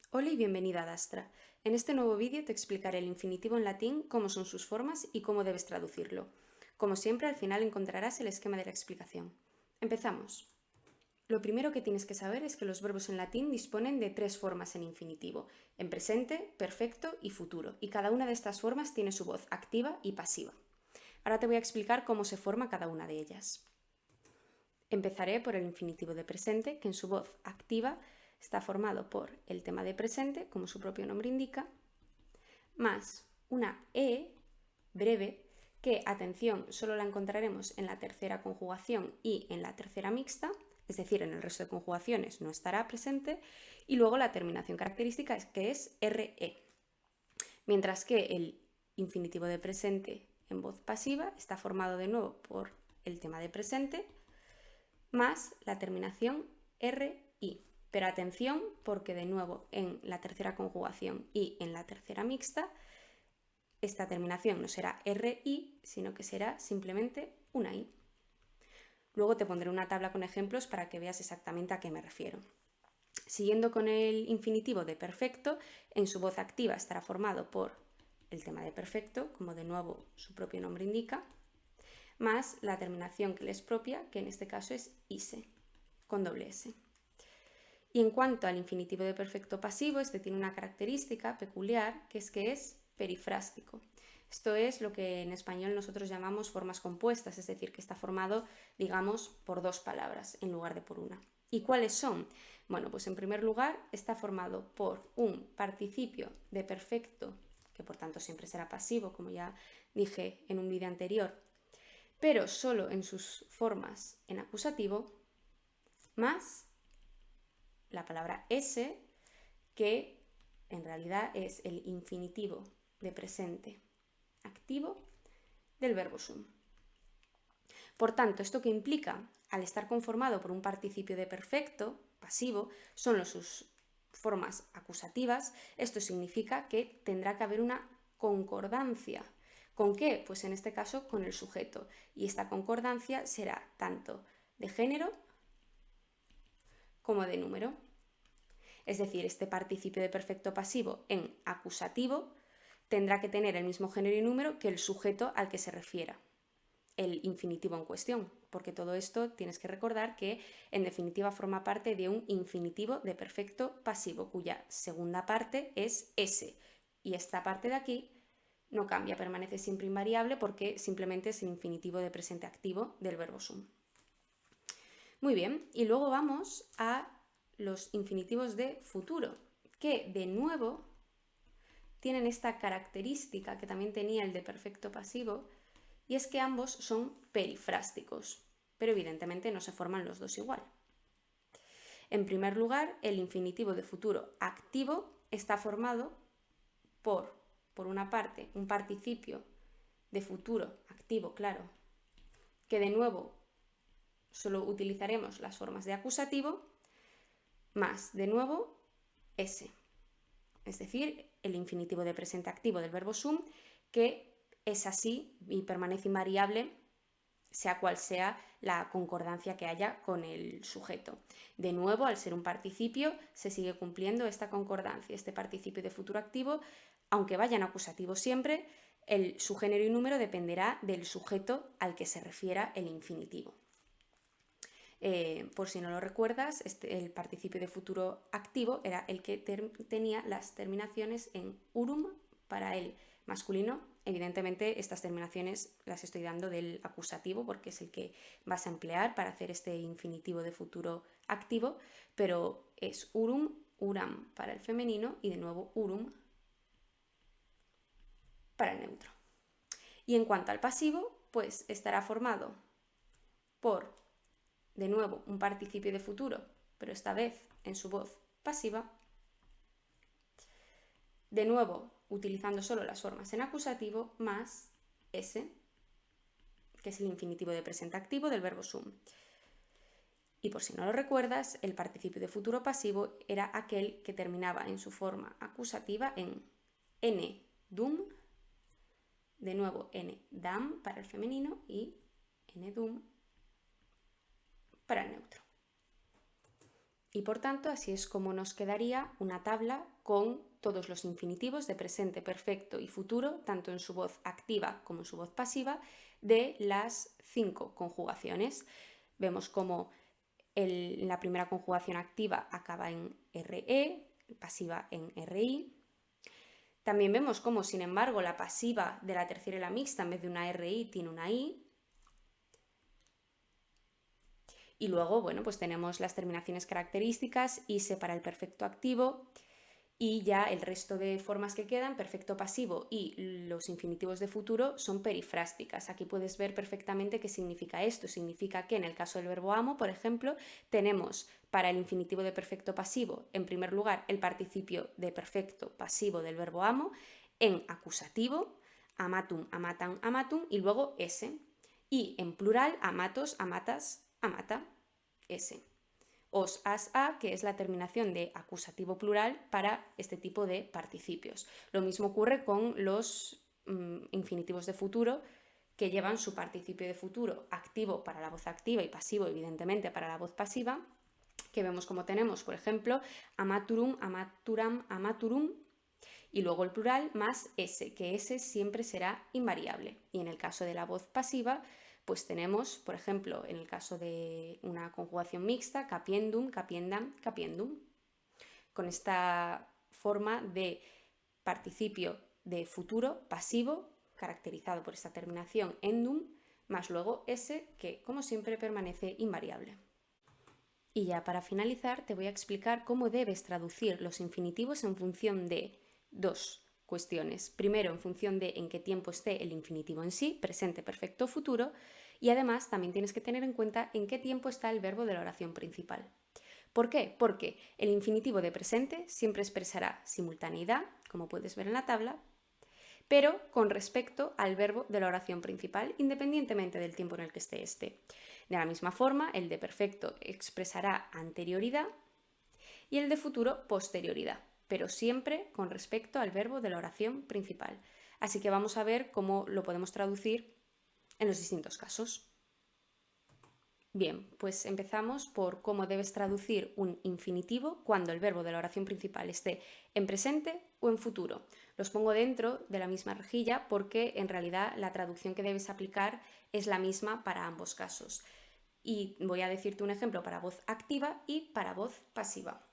Hola y bienvenida a Dastra. En este nuevo vídeo te explicaré el infinitivo en latín, cómo son sus formas y cómo debes traducirlo. Como siempre, al final encontrarás el esquema de la explicación. Empezamos. Lo primero que tienes que saber es que los verbos en latín disponen de tres formas en infinitivo, en presente, perfecto y futuro, y cada una de estas formas tiene su voz activa y pasiva. Ahora te voy a explicar cómo se forma cada una de ellas. Empezaré por el infinitivo de presente, que en su voz activa está formado por el tema de presente, como su propio nombre indica, más una E breve, que, atención, solo la encontraremos en la tercera conjugación y en la tercera mixta, es decir, en el resto de conjugaciones no estará presente, y luego la terminación característica es que es RE. Mientras que el infinitivo de presente en voz pasiva está formado de nuevo por el tema de presente, más la terminación RI. Pero atención, porque de nuevo en la tercera conjugación y en la tercera mixta, esta terminación no será RI, sino que será simplemente una I. Luego te pondré una tabla con ejemplos para que veas exactamente a qué me refiero. Siguiendo con el infinitivo de perfecto, en su voz activa estará formado por el tema de perfecto, como de nuevo su propio nombre indica, más la terminación que le es propia, que en este caso es ise, con doble S. Y en cuanto al infinitivo de perfecto pasivo, este tiene una característica peculiar, que es perifrástico. Esto es lo que en español nosotros llamamos formas compuestas, es decir, que está formado, digamos, por dos palabras en lugar de por una. ¿Y cuáles son? Bueno, pues en primer lugar está formado por un participio de perfecto, que por tanto siempre será pasivo, como ya dije en un vídeo anterior, pero solo en sus formas en acusativo, más la palabra ese, que en realidad es el infinitivo de presente activo del verbo sum. Por tanto, ¿esto qué implica? Al estar conformado por un participio de perfecto pasivo, son sus formas acusativas, esto significa que tendrá que haber una concordancia. ¿Con qué? Pues en este caso con el sujeto. Y esta concordancia será tanto de género como de número. Es decir, este participio de perfecto pasivo en acusativo tendrá que tener el mismo género y número que el sujeto al que se refiera, el infinitivo en cuestión, porque todo esto tienes que recordar que en definitiva forma parte de un infinitivo de perfecto pasivo, cuya segunda parte es ese, y esta parte de aquí no cambia, permanece siempre invariable porque simplemente es el infinitivo de presente activo del verbo sum. Muy bien, y luego vamos a los infinitivos de futuro, que de nuevo tienen esta característica que también tenía el de perfecto pasivo, y es que ambos son perifrásticos, pero evidentemente no se forman los dos igual. En primer lugar, el infinitivo de futuro activo está formado por una parte, un participio de futuro activo, claro, que de nuevo solo utilizaremos las formas de acusativo, más, de nuevo, ese. Es decir, el infinitivo de presente activo del verbo sum, que es así y permanece invariable, sea cual sea la concordancia que haya con el sujeto. De nuevo, al ser un participio, se sigue cumpliendo esta concordancia, este participio de futuro activo, aunque vaya en acusativo siempre, su género y número dependerá del sujeto al que se refiera el infinitivo. Por si no lo recuerdas, el participio de futuro activo era el que tenía las terminaciones en urum para el masculino. Evidentemente estas terminaciones las estoy dando del acusativo porque es el que vas a emplear para hacer este infinitivo de futuro activo, pero es urum, uram para el femenino y de nuevo urum para el neutro. Y en cuanto al pasivo, pues estará formado por, de nuevo, un participio de futuro, pero esta vez en su voz pasiva. De nuevo, utilizando solo las formas en acusativo, más ese, que es el infinitivo de presente activo del verbo sum. Y por si no lo recuerdas, el participio de futuro pasivo era aquel que terminaba en su forma acusativa en n dum, de nuevo n dam para el femenino y n dum para el neutro. Y por tanto, así es como nos quedaría una tabla con todos los infinitivos de presente, perfecto y futuro, tanto en su voz activa como en su voz pasiva, de las 5 conjugaciones. Vemos como la primera conjugación activa acaba en RE, pasiva en RI. También vemos cómo, sin embargo, la pasiva de la tercera y la mixta, en vez de una RI, tiene una I. Y luego, bueno, pues tenemos las terminaciones características, ISE para el perfecto activo, y ya el resto de formas que quedan, perfecto pasivo y los infinitivos de futuro, son perifrásticas. Aquí puedes ver perfectamente qué significa esto. Significa que en el caso del verbo amo, por ejemplo, tenemos para el infinitivo de perfecto pasivo, en primer lugar, el participio de perfecto pasivo del verbo amo en acusativo, amatum, amatan, amatum, y luego ese. Y en plural, amatos, amatas, amata, ese. Os, as, a, que es la terminación de acusativo plural para este tipo de participios. Lo mismo ocurre con los infinitivos de futuro, que llevan su participio de futuro activo para la voz activa y pasivo, evidentemente, para la voz pasiva, que vemos como tenemos, por ejemplo, amaturum, amaturam, amaturum, y luego el plural más ese, que ese siempre será invariable. Y en el caso de la voz pasiva, pues tenemos, por ejemplo, en el caso de una conjugación mixta, capiendum, capiendam, capiendum. Con esta forma de participio de futuro pasivo, caracterizado por esta terminación endum, más luego ese, que como siempre permanece invariable. Y ya para finalizar te voy a explicar cómo debes traducir los infinitivos en función de dos cuestiones. Primero, en función de en qué tiempo esté el infinitivo en sí, presente, perfecto, futuro, y además también tienes que tener en cuenta en qué tiempo está el verbo de la oración principal. ¿Por qué? Porque el infinitivo de presente siempre expresará simultaneidad, como puedes ver en la tabla, pero con respecto al verbo de la oración principal, independientemente del tiempo en el que esté este. De la misma forma, el de perfecto expresará anterioridad y el de futuro posterioridad, pero siempre con respecto al verbo de la oración principal. Así que vamos a ver cómo lo podemos traducir en los distintos casos. Bien, pues empezamos por cómo debes traducir un infinitivo cuando el verbo de la oración principal esté en presente o en futuro. Los pongo dentro de la misma rejilla porque en realidad la traducción que debes aplicar es la misma para ambos casos. Y voy a decirte un ejemplo para voz activa y para voz pasiva.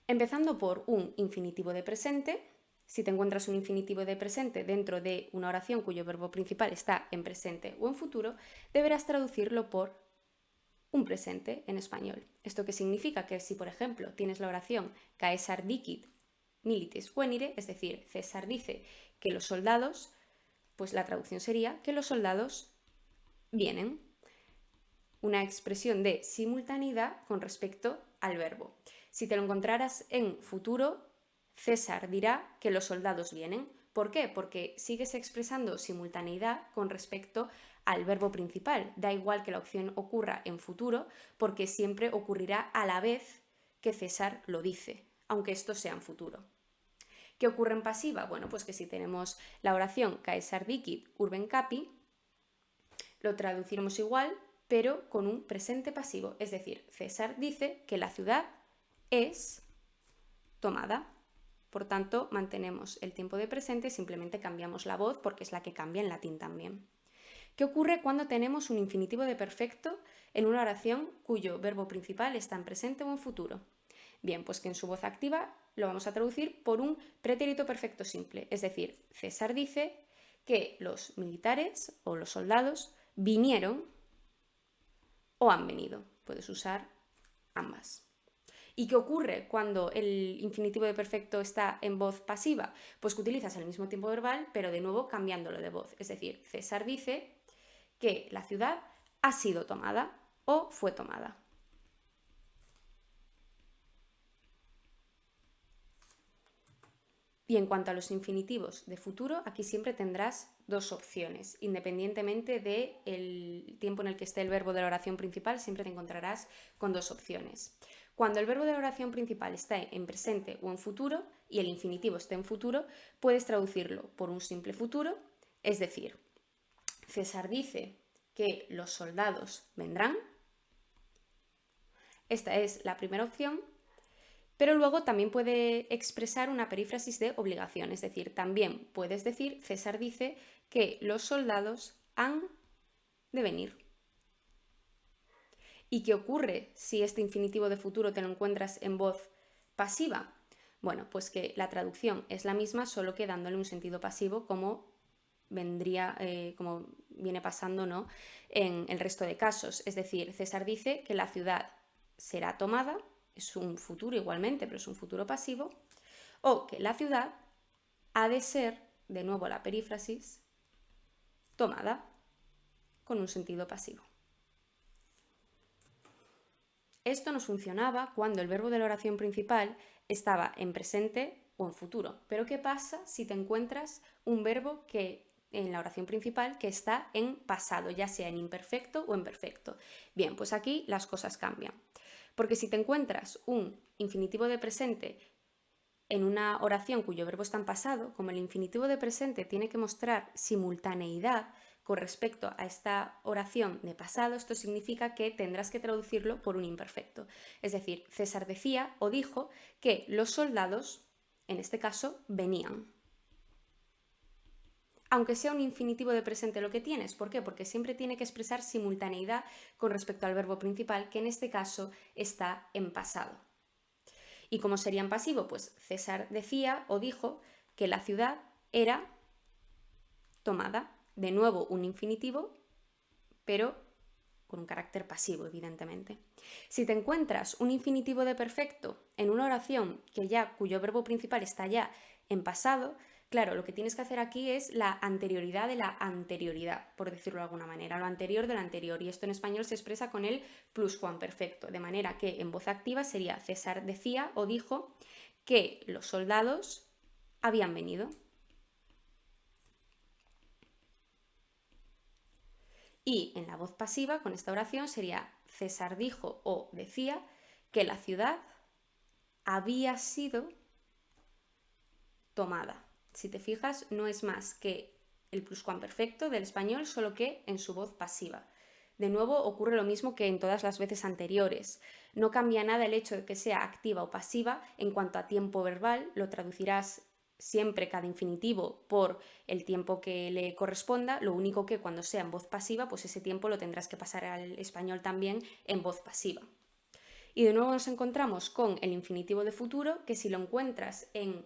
Empezando por un infinitivo de presente. Si te encuentras un infinitivo de presente dentro de una oración cuyo verbo principal está en presente o en futuro, deberás traducirlo por un presente en español. ¿Esto qué significa? Que si, por ejemplo, tienes la oración Caesar dicit milites venire, es decir, César dice que los soldados, pues la traducción sería que los soldados vienen. Una expresión de simultaneidad con respecto al verbo. Si te lo encontraras en futuro, César dirá que los soldados vienen. ¿Por qué? Porque sigues expresando simultaneidad con respecto al verbo principal. Da igual que la opción ocurra en futuro, porque siempre ocurrirá a la vez que César lo dice, aunque esto sea en futuro. ¿Qué ocurre en pasiva? Bueno, pues que si tenemos la oración Caesar dicit urben capi, lo traduciremos igual, pero con un presente pasivo, es decir, César dice que la ciudad es tomada. Por tanto, mantenemos el tiempo de presente, simplemente cambiamos la voz porque es la que cambia en latín también. ¿Qué ocurre cuando tenemos un infinitivo de perfecto en una oración cuyo verbo principal está en presente o en futuro? Bien, pues que en su voz activa lo vamos a traducir por un pretérito perfecto simple, es decir, César dice que los militares o los soldados vinieron o han venido. Puedes usar ambas. ¿Y qué ocurre cuando el infinitivo de perfecto está en voz pasiva? Pues que utilizas el mismo tiempo verbal, pero de nuevo cambiándolo de voz. Es decir, César dice que la ciudad ha sido tomada o fue tomada. Y en cuanto a los infinitivos de futuro, aquí siempre tendrás dos opciones. Independientemente del tiempo en el que esté el verbo de la oración principal, siempre te encontrarás con dos opciones. Cuando el verbo de la oración principal está en presente o en futuro y el infinitivo esté en futuro, puedes traducirlo por un simple futuro, es decir, César dice que los soldados vendrán. Esta es la primera opción, pero luego también puede expresar una perífrasis de obligación, es decir, también puedes decir, César dice que los soldados han de venir. ¿Y qué ocurre si este infinitivo de futuro te lo encuentras en voz pasiva? Bueno, pues que la traducción es la misma, solo que dándole un sentido pasivo como como viene pasando, ¿no?, en el resto de casos. Es decir, César dice que la ciudad será tomada, es un futuro igualmente, pero es un futuro pasivo, o que la ciudad ha de ser, de nuevo la perífrasis, tomada, con un sentido pasivo. Esto nos funcionaba cuando el verbo de la oración principal estaba en presente o en futuro. Pero ¿qué pasa si te encuentras un verbo que en la oración principal que está en pasado, ya sea en imperfecto o en perfecto? Bien, pues aquí las cosas cambian. Porque si te encuentras un infinitivo de presente en una oración cuyo verbo está en pasado, como el infinitivo de presente tiene que mostrar simultaneidad con respecto a esta oración de pasado, esto significa que tendrás que traducirlo por un imperfecto. Es decir, César decía o dijo que los soldados, en este caso, venían. Aunque sea un infinitivo de presente lo que tienes. ¿Por qué? Porque siempre tiene que expresar simultaneidad con respecto al verbo principal, que en este caso está en pasado. ¿Y cómo sería en pasivo? Pues César decía o dijo que la ciudad era tomada. De nuevo un infinitivo, pero con un carácter pasivo, evidentemente. Si te encuentras un infinitivo de perfecto en una oración cuyo verbo principal está ya en pasado, claro, lo que tienes que hacer aquí es la anterioridad de la anterioridad, por decirlo de alguna manera, lo anterior de lo anterior, y esto en español se expresa con el pluscuamperfecto, de manera que en voz activa sería César decía o dijo que los soldados habían venido. Y en la voz pasiva, con esta oración, sería César dijo o decía que la ciudad había sido tomada. Si te fijas, no es más que el pluscuamperfecto del español, solo que en su voz pasiva. De nuevo, ocurre lo mismo que en todas las veces anteriores. No cambia nada el hecho de que sea activa o pasiva. En cuanto a tiempo verbal, lo traducirás siempre cada infinitivo por el tiempo que le corresponda, lo único que cuando sea en voz pasiva, pues ese tiempo lo tendrás que pasar al español también en voz pasiva. Y de nuevo nos encontramos con el infinitivo de futuro, que si lo encuentras en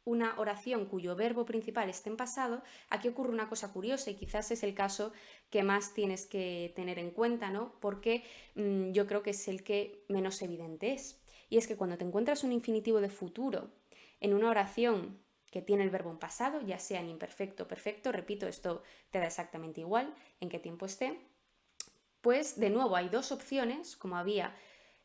una oración cuyo verbo principal esté en pasado, aquí ocurre una cosa curiosa y quizás es el caso que más tienes que tener en cuenta, ¿no? Porque yo creo que es el que menos evidente es. Y es que cuando te encuentras un infinitivo de futuro en una oración que tiene el verbo en pasado, ya sea en imperfecto o perfecto, repito, esto te da exactamente igual en qué tiempo esté, pues de nuevo hay dos opciones, como había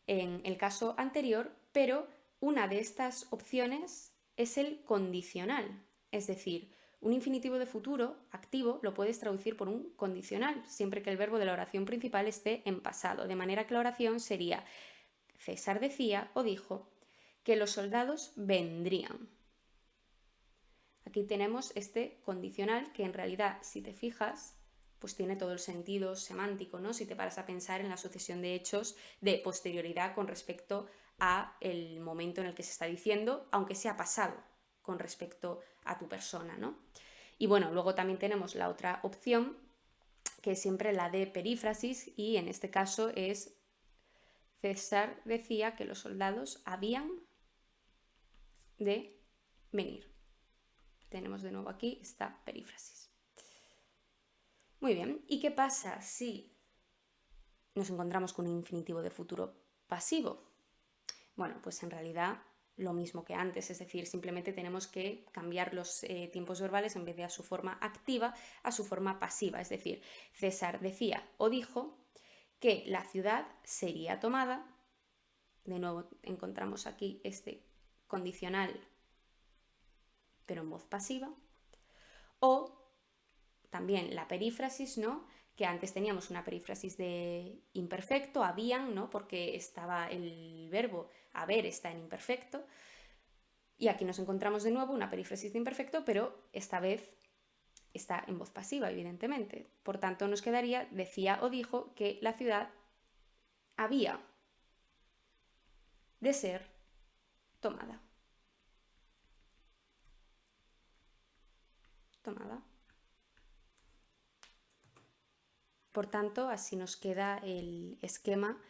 en el caso anterior, pero una de estas opciones es el condicional, es decir, un infinitivo de futuro activo lo puedes traducir por un condicional, siempre que el verbo de la oración principal esté en pasado, de manera que la oración sería César decía o dijo que los soldados vendrían. Aquí tenemos este condicional que en realidad, si te fijas, pues tiene todo el sentido semántico, ¿no? Si te paras a pensar en la sucesión de hechos de posterioridad con respecto a el momento en el que se está diciendo, aunque sea pasado con respecto a tu persona, ¿no? Y bueno, luego también tenemos la otra opción, que es siempre la de perífrasis, y en este caso es César decía que los soldados habían de venir. Tenemos de nuevo aquí esta perífrasis. Muy bien, ¿y qué pasa si nos encontramos con un infinitivo de futuro pasivo? Bueno, pues en realidad lo mismo que antes, es decir, simplemente tenemos que cambiar los tiempos verbales en vez de a su forma activa a su forma pasiva, es decir, César decía o dijo que la ciudad sería tomada, de nuevo encontramos aquí este condicional pero en voz pasiva, o también la perífrasis, ¿no? Que antes teníamos una perífrasis de imperfecto, habían, ¿no? Porque estaba el verbo haber está en imperfecto, y aquí nos encontramos de nuevo una perífrasis de imperfecto, pero esta vez está en voz pasiva, evidentemente. Por tanto, nos quedaría decía o dijo que la ciudad había. de ser tomada. Tomada. Por tanto, así nos queda el esquema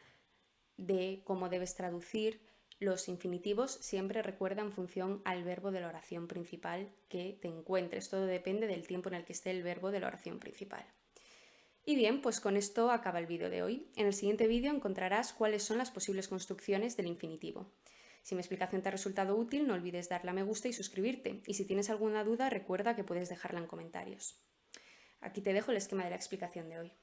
de cómo debes traducir los infinitivos. Siempre recuerda en función al verbo de la oración principal que te encuentres. Todo depende del tiempo en el que esté el verbo de la oración principal. Y bien, pues con esto acaba el vídeo de hoy. En el siguiente vídeo encontrarás cuáles son las posibles construcciones del infinitivo. Si mi explicación te ha resultado útil, no olvides darle a me gusta y suscribirte. Y si tienes alguna duda, recuerda que puedes dejarla en comentarios. Aquí te dejo el esquema de la explicación de hoy.